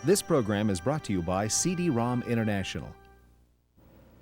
This program is brought to you by CD ROM International.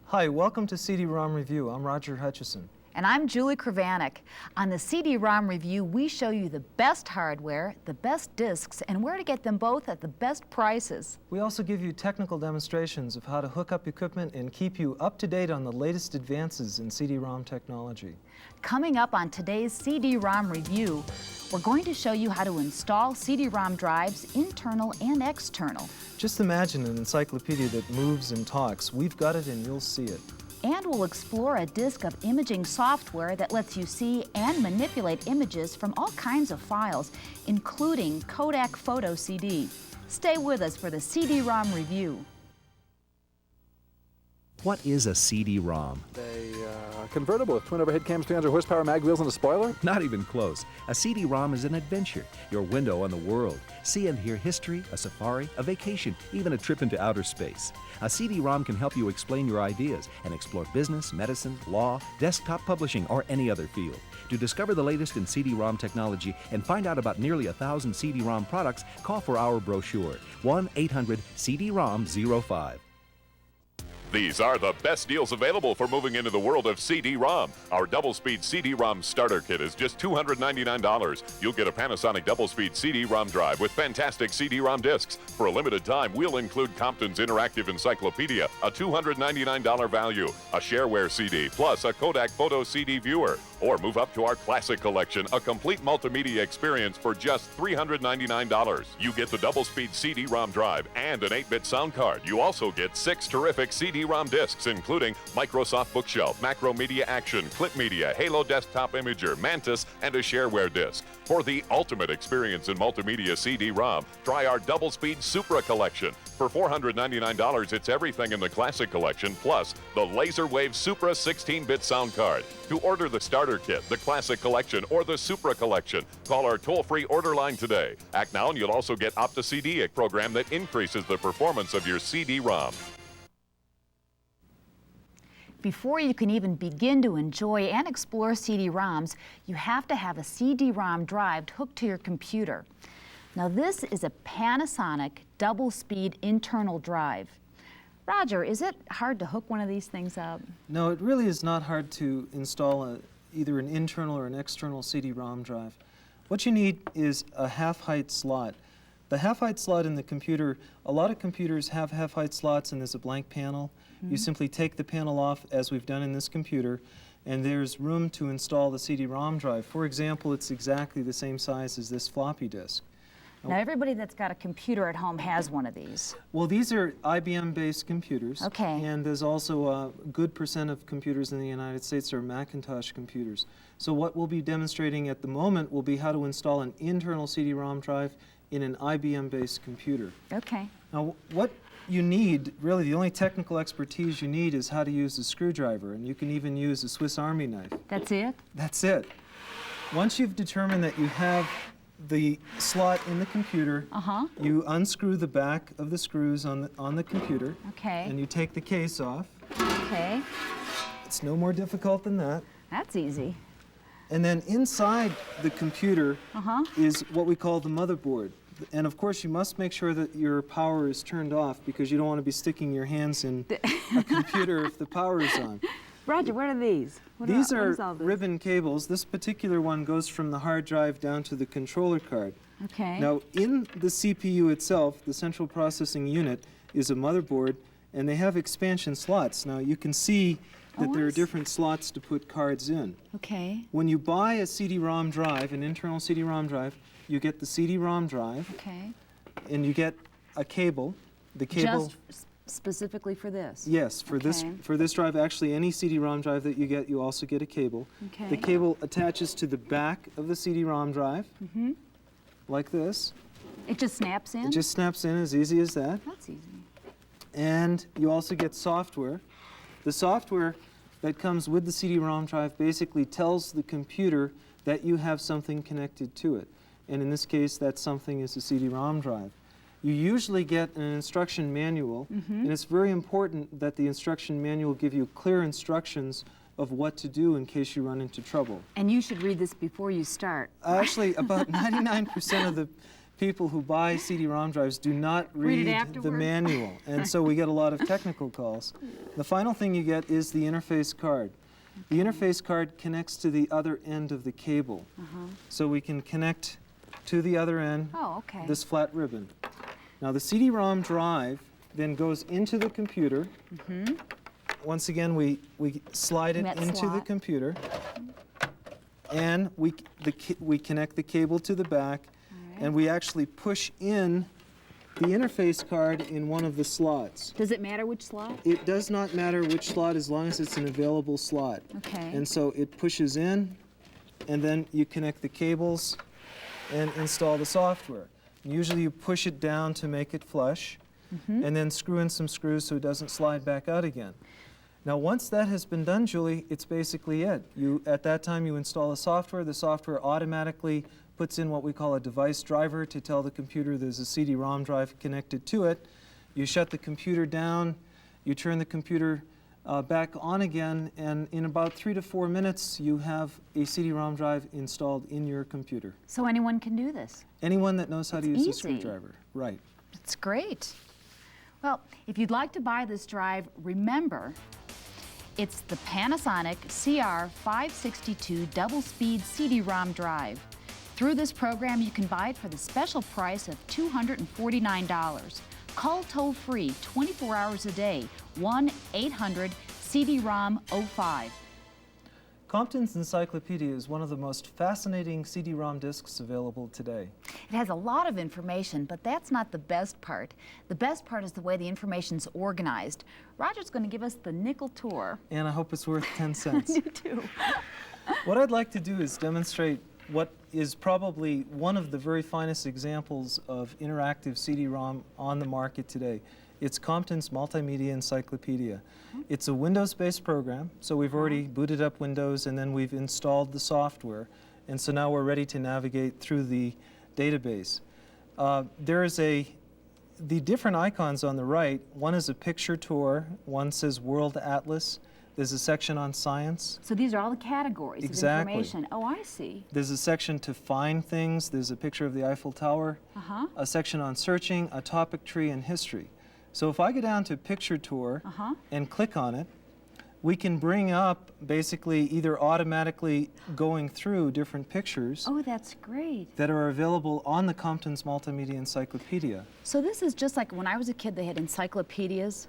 Hi, welcome to CD ROM Review. I'm Roger Hutchison. And I'm Julie Kravanek. On the CD ROM Review, we show you the best hardware, the best discs, and where to get them both at the best prices. We also give you technical demonstrations of how to hook up equipment and keep you up to date on the latest advances in CD-ROM technology. Coming up on today's CD ROM Review, we're going to show you how to install CD-ROM drives, internal and external. Just imagine an encyclopedia that moves and talks. We've got it and you'll see it. And we'll explore a disc of imaging software that lets you see and manipulate images from all kinds of files, including Kodak Photo CD. Stay with us for the CD ROM Review. What is a CD ROM? A convertible with twin overhead cams, 300 horsepower, mag wheels, and a spoiler? Not even close. A CD ROM is an adventure, your window on the world. See and hear history, a safari, a vacation, even a trip into outer space. A CD ROM can help you explain your ideas and explore business, medicine, law, desktop publishing, or any other field. To discover the latest in CD ROM technology and find out about nearly 1,000 CD ROM products, call for our brochure, 1-800-CD-ROM-05. These are the best deals available for moving into the world of CD-ROM. Our double-speed CD-ROM starter kit is just $299. You'll get a Panasonic double-speed CD-ROM drive with fantastic CD-ROM discs. For a limited time, we'll include Compton's Interactive Encyclopedia, a $299 value, a shareware CD, plus a Kodak Photo CD viewer. Or move up to our Classic Collection, a complete multimedia experience for just $399. You get the double-speed CD-ROM drive and an 8-bit sound card. You also get 6 terrific CD-ROM discs, including Microsoft Bookshelf, Macromedia Action, Clip Media, Halo Desktop Imager, Mantis, and a shareware disc. For the ultimate experience in multimedia CD-ROM, try our double-speed Supra Collection. For $499, it's everything in the Classic Collection, plus the LaserWave Supra 16-bit sound card. To order the starter kit, the Classic Collection, or the Supra Collection, call our toll-free order line today. Act now and you'll also get Opta-CD, a program that increases the performance of your CD-ROM. Before you can even begin to enjoy and explore CD-ROMs, you have to have a CD-ROM drive hooked to your computer. Now this is a Panasonic double-speed internal drive. Roger, is it hard to hook one of these things up? No, it really is not hard to install either an internal or an external CD-ROM drive. What you need is a half-height slot. The half-height slot in the computer, a lot of computers have half-height slots and there's a blank panel. Mm-hmm. You simply take the panel off, as we've done in this computer, and there's room to install the CD-ROM drive. For example, it's exactly the same size as this floppy disk. Now everybody that's got a computer at home has one of these. Well, these are IBM-based computers. Okay. And there's also a good percent of computers in the United States are Macintosh computers. So what we'll be demonstrating at the moment will be how to install an internal CD-ROM drive in an IBM-based computer. Okay. Now, what you need, really the only technical expertise you need is how to use a screwdriver, and you can even use a Swiss Army knife. That's it? That's it. Once you've determined that you have the slot in the computer, you unscrew the back of the screws on the computer. Okay. And you take the case off. Okay. It's no more difficult than that. That's easy. And then inside the computer is what we call the motherboard. And of course you must make sure that your power is turned off because you don't want to be sticking your hands in a computer if the power is on. Roger, what are these? These are ribbon cables. This particular one goes from the hard drive down to the controller card. Okay. Now, in the CPU itself, the central processing unit is a motherboard, and they have expansion slots. Now, you can see that there are different slots to put cards in. Okay. When you buy a CD-ROM drive, an internal CD-ROM drive, you get the CD-ROM drive. Okay. And you get a cable. The cable. Just specifically for this? Yes, for this drive, actually any CD-ROM drive that you get, you also get a cable. Okay. The cable attaches to the back of the CD-ROM drive, like this. It just snaps in? It just snaps in, as easy as that. That's easy. And you also get software. The software that comes with the CD-ROM drive basically tells the computer that you have something connected to it. And in this case, that something is a CD-ROM drive. You usually get an instruction manual, and it's very important that the instruction manual give you clear instructions of what to do in case you run into trouble. And you should read this before you start. Actually, about 99% of the people who buy CD-ROM drives do not Read it read the afterward. manual, and so we get a lot of technical calls. The final thing you get is the interface card. The interface card connects to the other end of the cable. So we can connect to the other end Oh, okay. this flat ribbon. Now the CD-ROM drive then goes into the computer. Once again, we slide it That into the slot. computer, and we connect the cable to the back, and we actually push in the interface card in one of the slots. Does it matter which slot? It does not matter which slot as long as it's an available slot. Okay. And so it pushes in, and then you connect the cables and install the software. Usually you push it down to make it flush, and then screw in some screws so it doesn't slide back out again. Now once that has been done, Julie, it's basically it. At that time you install the software automatically puts in what we call a device driver to tell the computer there's a CD-ROM drive connected to it. You shut the computer down, you turn the computer back on again, and in about 3 to 4 minutes you have a CD-ROM drive installed in your computer. So anyone can do this. Anyone that knows how to use a easy. screwdriver. Right. It's great. Well, if you'd like to buy this drive, remember, it's the Panasonic CR562 double-speed CD-ROM drive. Through this program, you can buy it for the special price of $249. Call toll-free 24 hours a day, 1-800-CD-ROM-05. Compton's Encyclopedia is one of the most fascinating CD-ROM discs available today. It has a lot of information, but that's not the best part. The best part is the way the information's organized. Roger's going to give us the nickel tour. And I hope it's worth 10 cents. You too. What I'd like to do is demonstrate what is probably one of the very finest examples of interactive CD-ROM on the market today. It's Compton's Multimedia Encyclopedia. It's a Windows-based program, so we've already booted up Windows and then we've installed the software, and so now we're ready to navigate through the database. The different icons on the right, one is a picture tour, one says World Atlas, there's a section on science. So these are all the categories Exactly. of information. Oh, I see. There's a section to find things, there's a picture of the Eiffel Tower, a section on searching, a topic tree, and history. So if I go down to Picture Tour and click on it, we can bring up basically either automatically going through different pictures Oh, that's great. that are available on the Compton's Multimedia Encyclopedia. So this is just like when I was a kid, they had encyclopedias.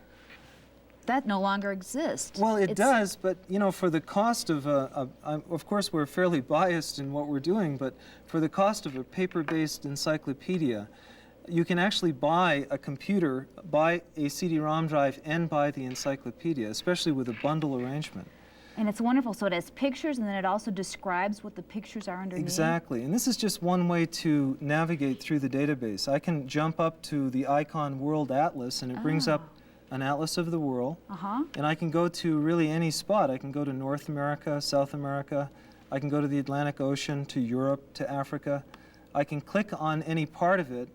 That no longer exists. Well, it It's- does, but you know, for the cost of of course we're fairly biased in what we're doing, but for the cost of a paper-based encyclopedia, you can actually buy a computer, buy a CD-ROM drive, and buy the encyclopedia, especially with a bundle arrangement. And it's wonderful. So it has pictures, and then it also describes what the pictures are underneath. Exactly, and this is just one way to navigate through the database. I can jump up to the icon World Atlas, and it brings up an atlas of the world, and I can go to really any spot. I can go to North America, South America, I can go to the Atlantic Ocean, to Europe, to Africa. I can click on any part of it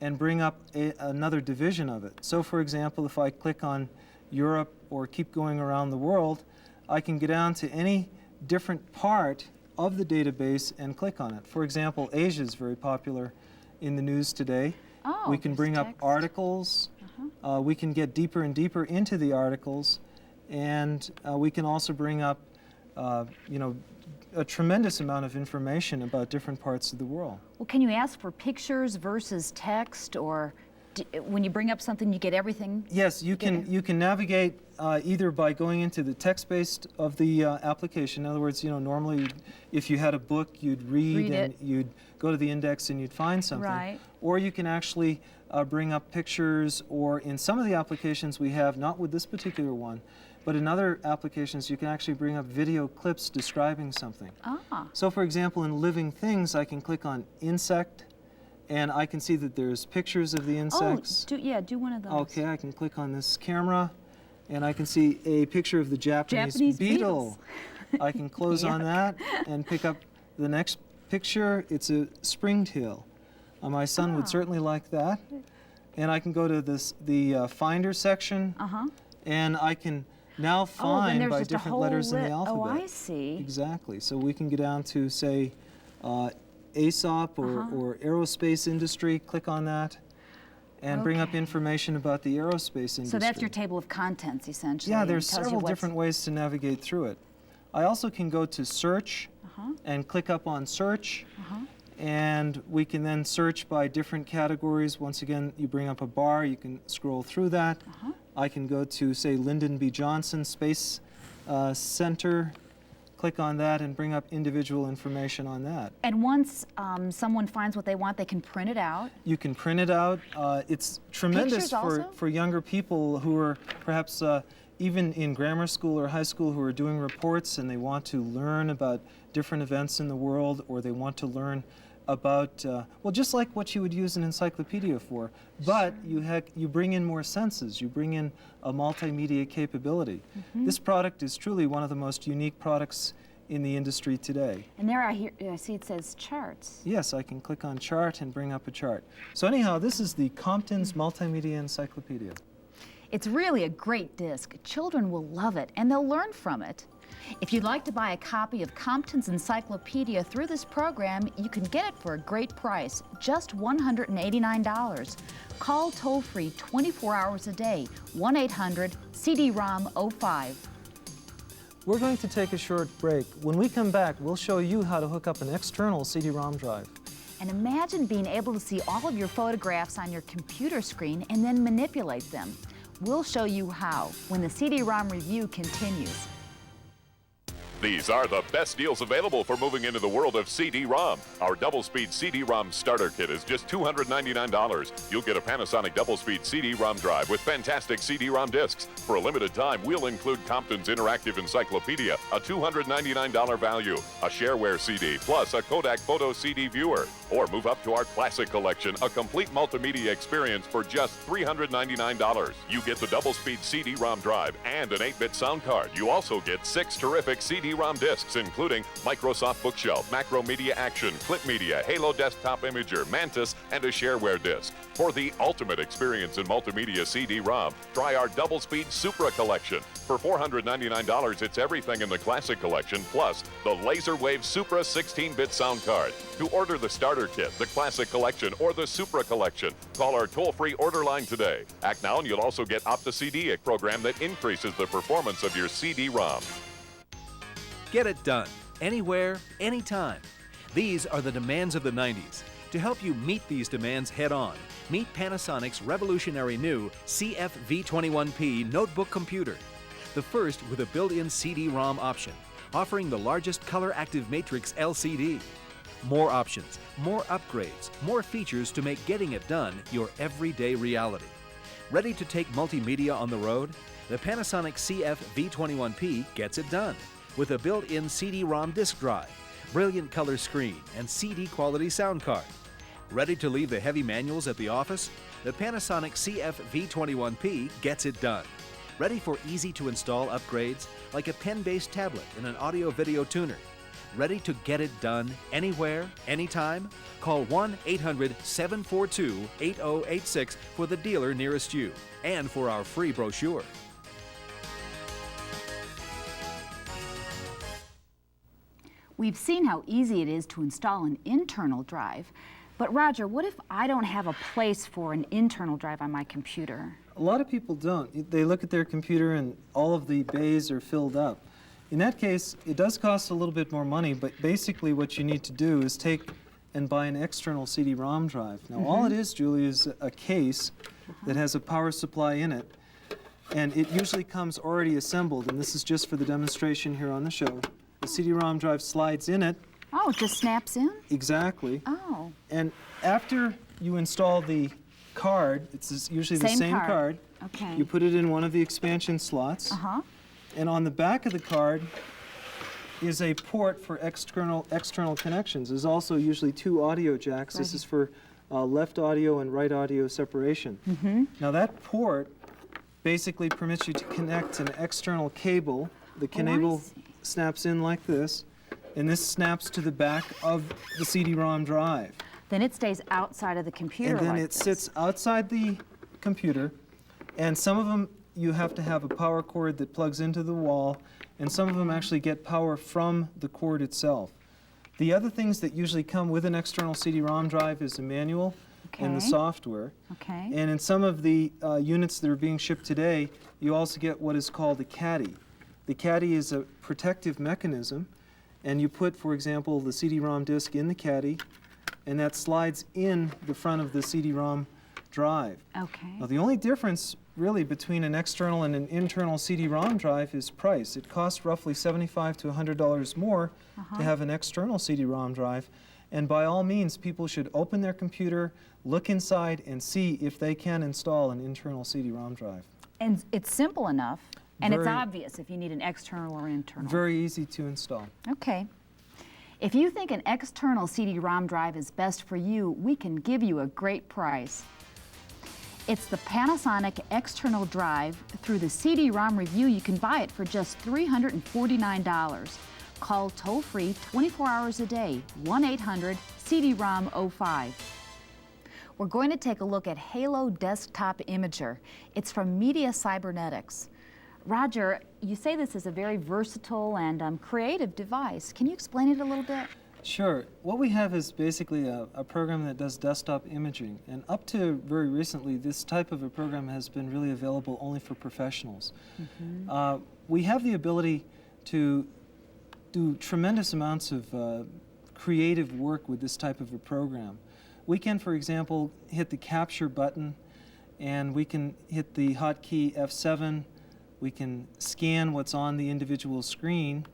and bring up another division of it. So for example, if I click on Europe or keep going around the world, I can get down to any different part of the database and click on it. For example, Asia is very popular in the news today. Oh, We can there's bring up text. articles. We can get deeper and deeper into the articles, and we can also bring up, you know, a tremendous amount of information about different parts of the world. Well, can you ask for pictures versus text, or when you bring up something, you get everything? Yes, you can navigate either by going into the text-based of the application. In other words, you know, normally if you had a book, you'd read and it. you'd go to the index and you'd find something. Right. Or you can actually bring up pictures, or in some of the applications we have, not with this particular one, but in other applications you can actually bring up video clips describing something. So for example, in Living Things, I can click on Insect, and I can see that there's pictures of the insects. Oh, do one of those. Okay, I can click on this camera, and I can see a picture of the Japanese beetle. I can close on that and pick up the next picture. It's a springtail. My son would certainly like that. And I can go to the Finder section, and I can now then find there's by just a different whole letters in the Oh, alphabet. I see. Exactly. So we can get down to, say, ASOP or aerospace industry, click on that, and bring up information about the aerospace industry. So that's your table of contents, essentially. Yeah, there's several different ways to navigate through it. I also can go to search and click up on search, and we can then search by different categories. Once again, you bring up a bar, you can scroll through that. I can go to, say, Lyndon B. Johnson Space Center, click on that and bring up individual information on that. And once someone finds what they want, they can print it out? You can print it out. It's tremendous for younger people who are perhaps even in grammar school or high school who are doing reports and they want to learn about different events in the world, or they want to learn about, well, just like what you would use an encyclopedia for, but you bring in more senses, you bring in a multimedia capability. This product is truly one of the most unique products in the industry today. And there I see it says charts. Yes, I can click on chart and bring up a chart. So anyhow, this is the Compton's Multimedia Encyclopedia. It's really a great disc. Children will love it, and they'll learn from it. If you'd like to buy a copy of Compton's Encyclopedia through this program, you can get it for a great price, just $189. Call toll-free 24 hours a day, 1-800-CD-ROM-05. We're going to take a short break. When we come back, we'll show you how to hook up an external CD-ROM drive. And imagine being able to see all of your photographs on your computer screen and then manipulate them. We'll show you how when the CD-ROM review continues. These are the best deals available for moving into the world of CD-ROM. Our double-speed CD-ROM starter kit is just $299. You'll get a Panasonic double-speed CD-ROM drive with fantastic CD-ROM discs. For a limited time, we'll include Compton's Interactive Encyclopedia, a $299 value, a shareware CD, plus a Kodak Photo CD viewer. Or move up to our Classic Collection, a complete multimedia experience for just $399. You get the double-speed CD-ROM drive and an 8-bit sound card. You also get 6 terrific CD-ROM discs, including Microsoft Bookshelf, Macromedia Action, Clip Media, Halo Desktop Imager, Mantis, and a shareware disc. For the ultimate experience in multimedia CD-ROM, try our double-speed Supra Collection. For $499, it's everything in the Classic Collection, plus the LaserWave Supra 16-bit sound card. To order the starter kit, the Classic Collection, or the Supra Collection, call our toll-free order line today. Act now and you'll also get Opta-CD, a program that increases the performance of your CD-ROM. Get it done, anywhere, anytime. These are the demands of the 90s. To help you meet these demands head-on, meet Panasonic's revolutionary new CF-V21P notebook computer. The first with a built-in CD-ROM option, offering the largest color-active matrix LCD. More options, more upgrades, more features to make getting it done your everyday reality. Ready to take multimedia on the road? The Panasonic CF-V21P gets it done with a built-in CD-ROM disk drive, brilliant color screen, and CD-quality sound card. Ready to leave the heavy manuals at the office? The Panasonic CF-V21P gets it done. Ready for easy-to-install upgrades like a pen-based tablet and an audio-video tuner? Ready to get it done anywhere, anytime? Call 1-800-742-8086 for the dealer nearest you and for our free brochure. We've seen how easy it is to install an internal drive. But Roger, what if I don't have a place for an internal drive on my computer? A lot of people don't. They look at their computer and all of the bays are filled up. In that case, it does cost a little bit more money, but basically what you need to do is take and buy an external CD-ROM drive. Now, all it is, Julie, is a case that has a power supply in it, and it usually comes already assembled, and this is just for the demonstration here on the show. The CD-ROM drive slides in it. Oh, it just snaps in? Exactly. Oh. And after you install the card, it's usually the same card. Okay. You put it in one of the expansion slots. And on the back of the card is a port for external connections. There's also usually 2 audio jacks. This is for left audio and right audio separation. Now that port basically permits you to connect an external cable. The cable snaps in like this, and this snaps to the back of the CD-ROM drive. Then it stays outside of the computer And then like it this. sits outside the computer, and some of them you have to have a power cord that plugs into the wall, and some of them actually get power from the cord itself. The other things that usually come with an external CD-ROM drive is a manual and the Okay. software. Okay. And in some of the units that are being shipped today, you also get what is called a caddy. The caddy is a protective mechanism, and you put, for example, the CD-ROM disk in the caddy, and that slides in the front of the CD-ROM drive. Okay. Now, the only difference really between an external and an internal CD-ROM drive is price. It costs roughly $75 to $100 more to have an external CD-ROM drive. And by all means, people should open their computer, look inside, and see if they can install an internal CD-ROM drive. And it's simple enough, and it's Very- obvious if you need an external or internal. Very easy to install. Okay. If you think an external CD-ROM drive is best for you, we can give you a great price. It's the Panasonic external drive. Through the CD-ROM review, you can buy it for just $349. Call toll-free 24 hours a day, 1-800-CD-ROM-05. We're going to take a look at Halo Desktop Imager. It's from Media Cybernetics. Roger, you say this is a very versatile and creative device. Can you explain it a little bit? Sure. What we have is basically a program that does desktop imaging. And up to very recently, this type of a program has been really available only for professionals. We have the ability to do tremendous amounts of creative work with this type of a program. We can, for example, hit the capture button, and we can hit the hotkey F7. We can scan what's on the individual screen,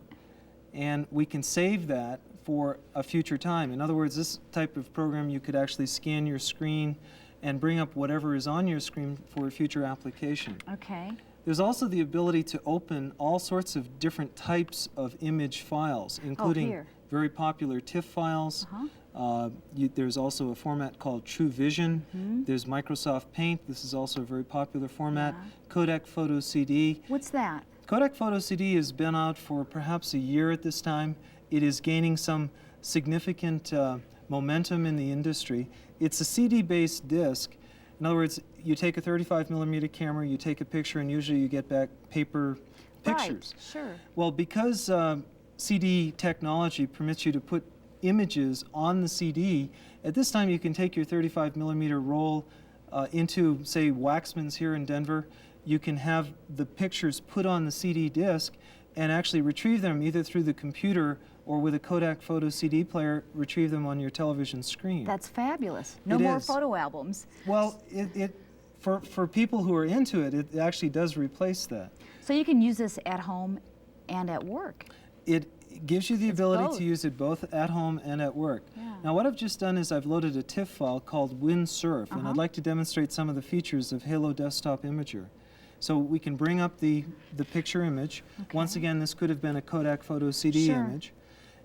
and we can save that for a future time. In other words, this type of program, you could actually scan your screen and bring up whatever is on your screen for a future application. Okay. There's also the ability to open all sorts of different types of image files, including here. very popular TIFF files. There's also a format called True Vision. There's Microsoft Paint. This is also a very popular format. Codec Photo CD. What's that? Codec Photo CD has been out for perhaps a year at this time. It is gaining some significant momentum in the industry. It's a CD-based disc. In other words, you take a 35mm camera, you take a picture, and usually you get back paper pictures. Right, sure. Well, because CD technology permits you to put images on the CD, at this time you can take your 35mm roll into, say, Waxman's here in Denver. You can have the pictures put on the CD disc and actually retrieve them either through the computer or with a Kodak Photo CD player, retrieve them on your television screen. That's fabulous. No It more is. photo albums. Well, for people who are into it, it actually does replace that. So you can use this at home and at work. It gives you the ability both. to use it both at home and at work. Yeah. Now, what I've just done is I've loaded a TIFF file called WinSurf, and I'd like to demonstrate some of the features of Halo Desktop Imager. So we can bring up the picture image. Once again, this could have been a Kodak Photo CD Sure. image.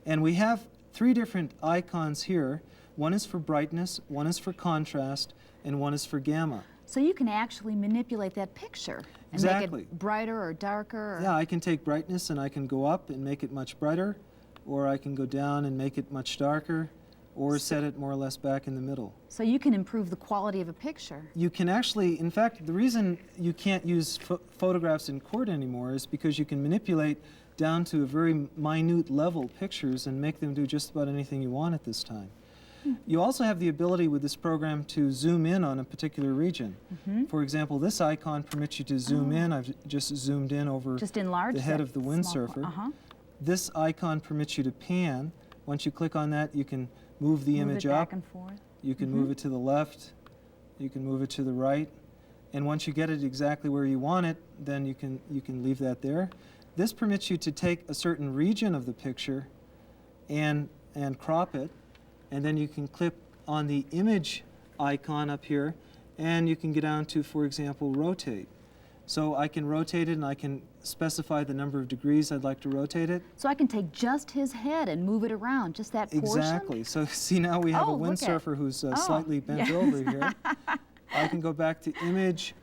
And we have three different icons here. One is for brightness, one is for contrast, and one is for gamma. So you can actually manipulate that picture and make Exactly. it brighter or darker. Or Yeah, I can take brightness and I can go up and make it much brighter, or I can go down and make it much darker, or set it more or less back in the middle. So you can improve the quality of a picture. You can actually, in fact, the reason you can't use photographs in court anymore is because you can manipulate down to a very minute level pictures and make them do just about anything you want at this time. You also have the ability with this program to zoom in on a particular region. For example, this icon permits you to zoom in. I've just zoomed in over Just enlarge the head that of the small windsurfer. This icon permits you to pan. Once you click on that, you can move the Move image it up. back and forth. You can move it to the left. You can move it to the right. And once you get it exactly where you want it, then you can leave that there. This permits you to take a certain region of the picture and crop it. And then you can click on the image icon up here, and you can get down to, for example, rotate. So I can rotate it, and I can specify the number of degrees I'd like to rotate it. So I can take just his head and move it around, just that portion? Exactly. So see, now we have Oh, a look at- windsurfer who's slightly bent yes. over here. I can go back to image.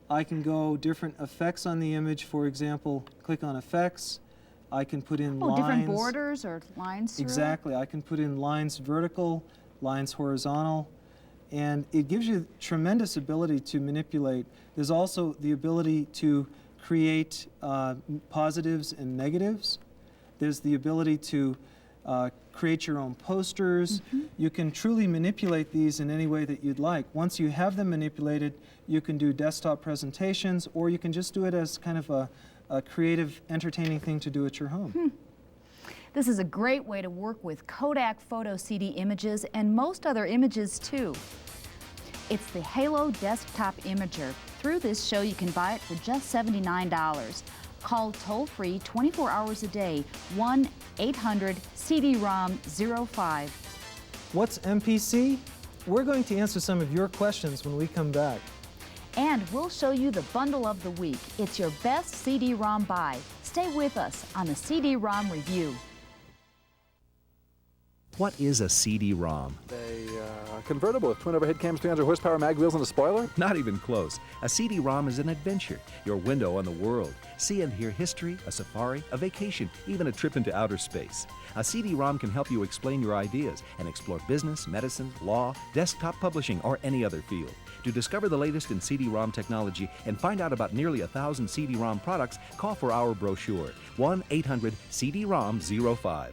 I can go different effects on the image. For example, click on effects. I can put in lines. Different borders or lines through it? Exactly. I can put in lines vertical, lines horizontal, and it gives you tremendous ability to manipulate. There's also the ability to create positives and negatives. There's the ability to create your own posters. You can truly manipulate these in any way that you'd like. Once you have them manipulated, you can do desktop presentations, or you can just do it as kind of a creative, entertaining thing to do at your home. This is a great way to work with Kodak Photo CD images and most other images too. It's the Halo Desktop Imager. Through this show, you can buy it for just $79. Call toll-free 24 hours a day, 1-800-CD-ROM-05. What's MPC? We're going to answer some of your questions when we come back. And we'll show you the bundle of the week. It's your best CD-ROM buy. Stay with us on the CD-ROM Review. What is a CD ROM? A convertible with twin overhead cams, 300 horsepower, mag wheels, and a spoiler? Not even close. A CD ROM is an adventure, your window on the world. See and hear history, a safari, a vacation, even a trip into outer space. A CD ROM can help you explain your ideas and explore business, medicine, law, desktop publishing, or any other field. To discover the latest in CD ROM technology and find out about nearly 1,000 CD ROM products, call for our brochure, 1-800-CD-ROM-05.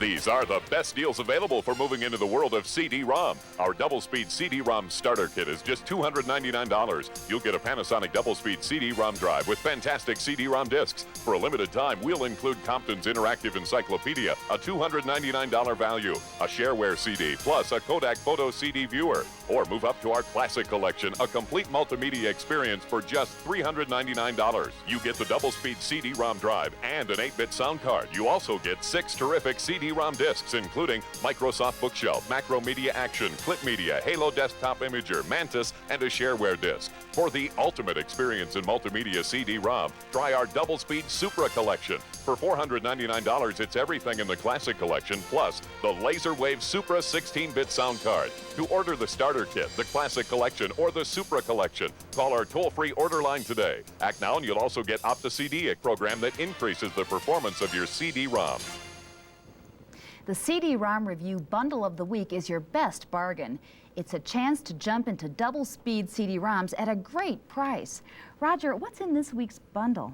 These are the best deals available for moving into the world of CD-ROM. Our double-speed CD-ROM starter kit is just $299. You'll get a Panasonic double-speed CD-ROM drive with fantastic CD-ROM discs. For a limited time, we'll include Compton's Interactive Encyclopedia, a $299 value, a shareware CD, plus a Kodak Photo CD viewer. Or move up to our Classic Collection, a complete multimedia experience for just $399. You get the double-speed CD-ROM drive and an 8-bit sound card. You also get 6 terrific CD-ROM discs, including Microsoft Bookshelf, Macromedia Action, Clip Media, Halo Desktop Imager, Mantis, and a shareware disc. For the ultimate experience in multimedia CD-ROM, try our double-speed Supra Collection. For $499, it's everything in the Classic Collection, plus the LaserWave Supra 16-bit sound card. To order the starter kit, the Classic Collection, or the Supra Collection, call our toll-free order line today. Act now and you'll also get Opta-CD, a program that increases the performance of your CD-ROM. The CD-ROM Review Bundle of the Week is your best bargain. It's a chance to jump into double-speed CD-ROMs at a great price. Roger, what's in this week's bundle?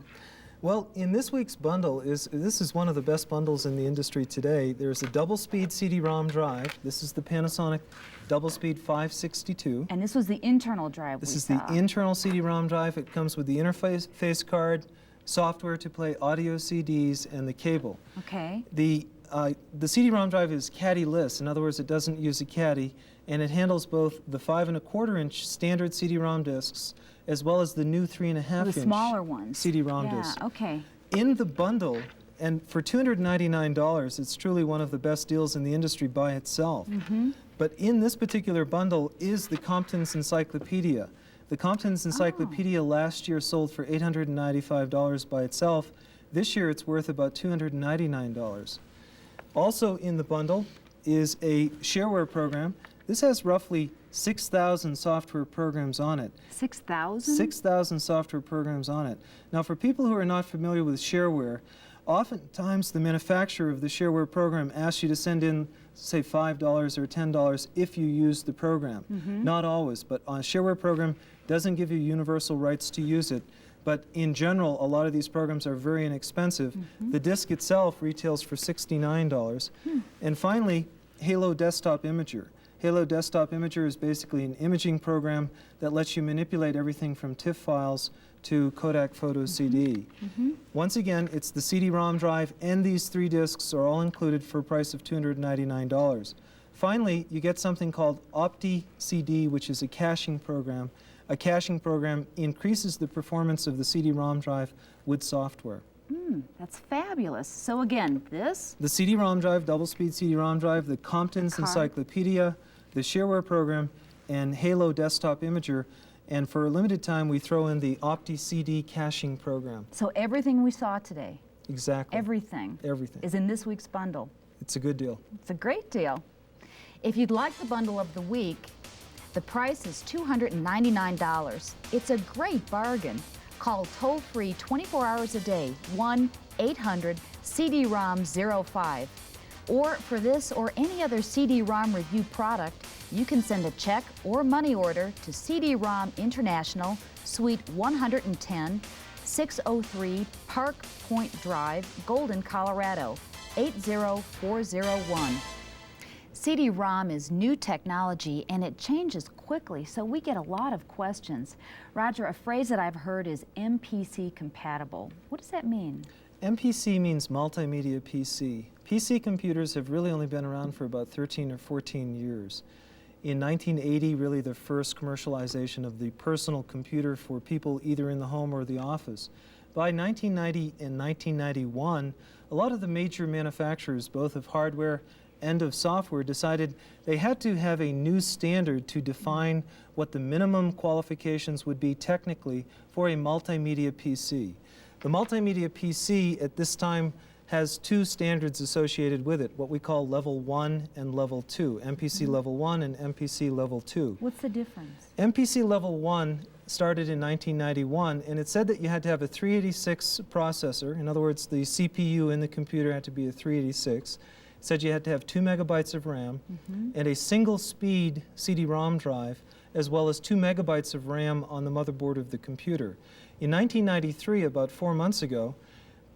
Well, in this week's bundle, this is one of the best bundles in the industry today. There's a double-speed CD-ROM drive. This is the Panasonic double-speed 562. And this was the internal drive This we is saw. the internal CD-ROM drive. It comes with the interface card, software to play audio CDs, and the cable. Okay. The CD-ROM drive is caddy-less. In other words, it doesn't use a caddy, and it handles both the 5 1/4-inch standard CD-ROM discs as well as the new 3.5-inch The smaller ones. CD-ROM Yeah, discs. okay. In the bundle, and for $299, it's truly one of the best deals in the industry by itself. But in this particular bundle is the Compton's Encyclopedia. The Compton's Encyclopedia last year sold for $895 by itself. This year it's worth about $299. Also in the bundle is a shareware program. This has roughly 6,000 software programs on it. 6,000? 6,000 software programs on it. Now, for people who are not familiar with shareware, oftentimes the manufacturer of the shareware program asks you to send in, say, $5 or $10 if you use the program. Not always, but a shareware program doesn't give you universal rights to use it. But in general, a lot of these programs are very inexpensive. The disc itself retails for $69. And finally, Halo Desktop Imager. Halo Desktop Imager is basically an imaging program that lets you manipulate everything from TIFF files to Kodak Photo CD. Once again, it's the CD-ROM drive, and these 3 discs are all included for a price of $299. Finally, you get something called Opti-CD, which is a caching program. A caching program increases the performance of the CD-ROM drive with software. That's fabulous. So again, this? The CD-ROM drive, double-speed CD-ROM drive, the Compton's Encyclopedia, the shareware program, and Halo Desktop Imager. And for a limited time, we throw in the Opti-CD caching program. So everything we saw today, Exactly. everything, Everything. is in this week's bundle. It's a good deal. It's a great deal. If you'd like the bundle of the week, the price is $299. It's a great bargain. Call toll-free 24 hours a day, 1-800-CD-ROM-05. Or for this or any other CD-ROM review product, you can send a check or money order to CD ROM International, Suite 110, 603 Park Point Drive, Golden, Colorado, 80401. CD-ROM is new technology and it changes quickly, so we get a lot of questions. Roger, a phrase that I've heard is MPC compatible. What does that mean? MPC means multimedia PC. PC computers have really only been around for about 13 or 14 years. In 1980, really the first commercialization of the personal computer for people either in the home or the office. By 1990 and 1991, a lot of the major manufacturers, both of hardware and of software, decided they had to have a new standard to define what the minimum qualifications would be technically for a multimedia PC. The multimedia PC at this time has two standards associated with it, what we call level 1 and level 2, MPC level 1 and MPC level 2. What's the difference? MPC level 1 started in 1991, and it said that you had to have a 386 processor. In other words, the CPU in the computer had to be a 386. It said you had to have 2 megabytes of RAM and a single-speed CD-ROM drive, as well as 2 megabytes of RAM on the motherboard of the computer. In 1993, about 4 months ago,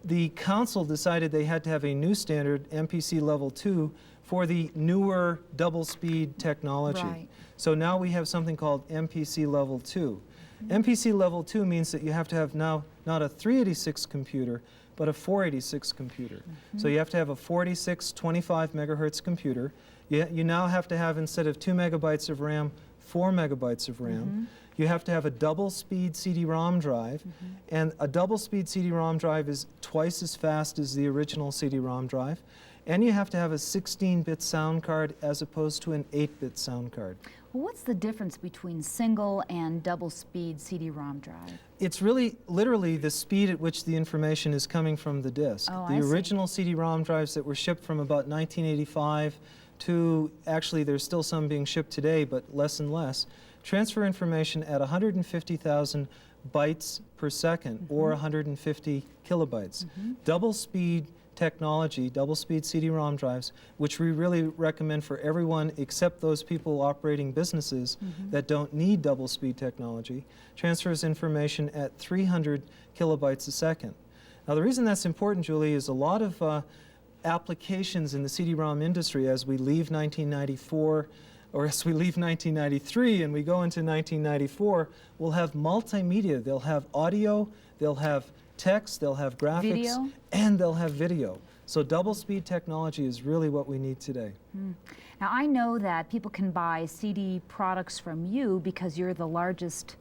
the council decided they had to have a new standard, MPC level 2, for the newer double-speed technology. Right. So now we have something called MPC level 2. MPC level 2 means that you have to have now not a 386 computer, but a 486 computer. So you have to have a 486 25 megahertz computer. You now have to have, instead of 2 megabytes of RAM, 4 megabytes of RAM. You have to have a double-speed CD-ROM drive, and a double-speed CD-ROM drive is twice as fast as the original CD-ROM drive. And you have to have a 16-bit sound card as opposed to an 8-bit sound card. Well, what's the difference between single and double-speed CD-ROM drive? It's really literally the speed at which the information is coming from the disk. Oh, the I see. original CD-ROM drives that were shipped from about 1985 to, actually there's still some being shipped today, but less and less, transfer information at 150,000 bytes per second or 150 kilobytes. Double-speed technology, double-speed CD-ROM drives, which we really recommend for everyone except those people operating businesses that don't need double-speed technology, transfers information at 300 kilobytes a second. Now the reason that's important, Julie, is a lot of applications in the CD-ROM industry as we leave 1994 or as we leave 1993 and we go into 1994, will have multimedia. They'll have audio, they'll have text, they'll have graphics, Video? and they'll have video. So double-speed technology is really what we need today. Now, I know that people can buy CD products from you because you're the largest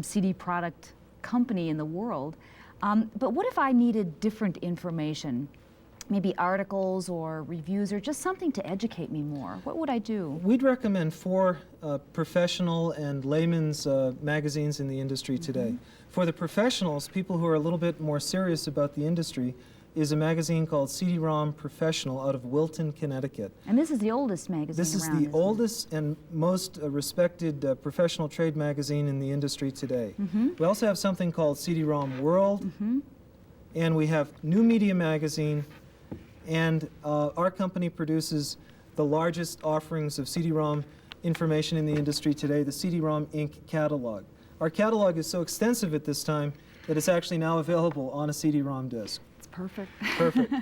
CD product company in the world. But what if I needed different information? Maybe articles or reviews or just something to educate me more. What would I do? We'd recommend 4 professional and layman's magazines in the industry today. For the professionals, people who are a little bit more serious about the industry, is a magazine called CD-ROM Professional out of Wilton, Connecticut. And this is the oldest magazine This is around, the isn't it? oldest and most respected professional trade magazine in the industry today. We also have something called CD-ROM World, and we have New Media Magazine, and our company produces the largest offerings of CD-ROM information in the industry today, the CD-ROM Inc. catalog. Our catalog is so extensive at this time that it's actually now available on a CD-ROM disc. It's perfect. Perfect.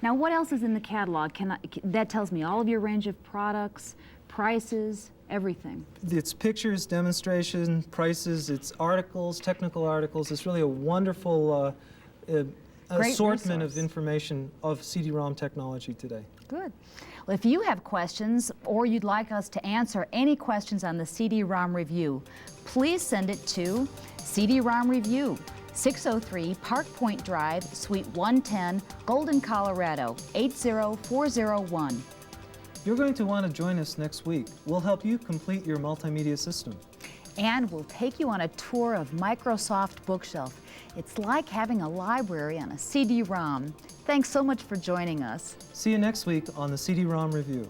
Now, what else is in the catalog? That tells me all of your range of products, prices, everything. It's pictures, demonstration, prices, it's articles, technical articles. It's really a wonderful assortment of resource. information of CD-ROM technology today. Good. Well, if you have questions or you'd like us to answer any questions on the CD-ROM review, please send it to CD-ROM Review, 603 Park Point Drive, Suite 110, Golden, Colorado, 80401. You're going to want to join us next week. We'll help you complete your multimedia system. And we'll take you on a tour of Microsoft Bookshelf. It's like having a library on a CD-ROM. Thanks so much for joining us. See you next week on the CD-ROM Review.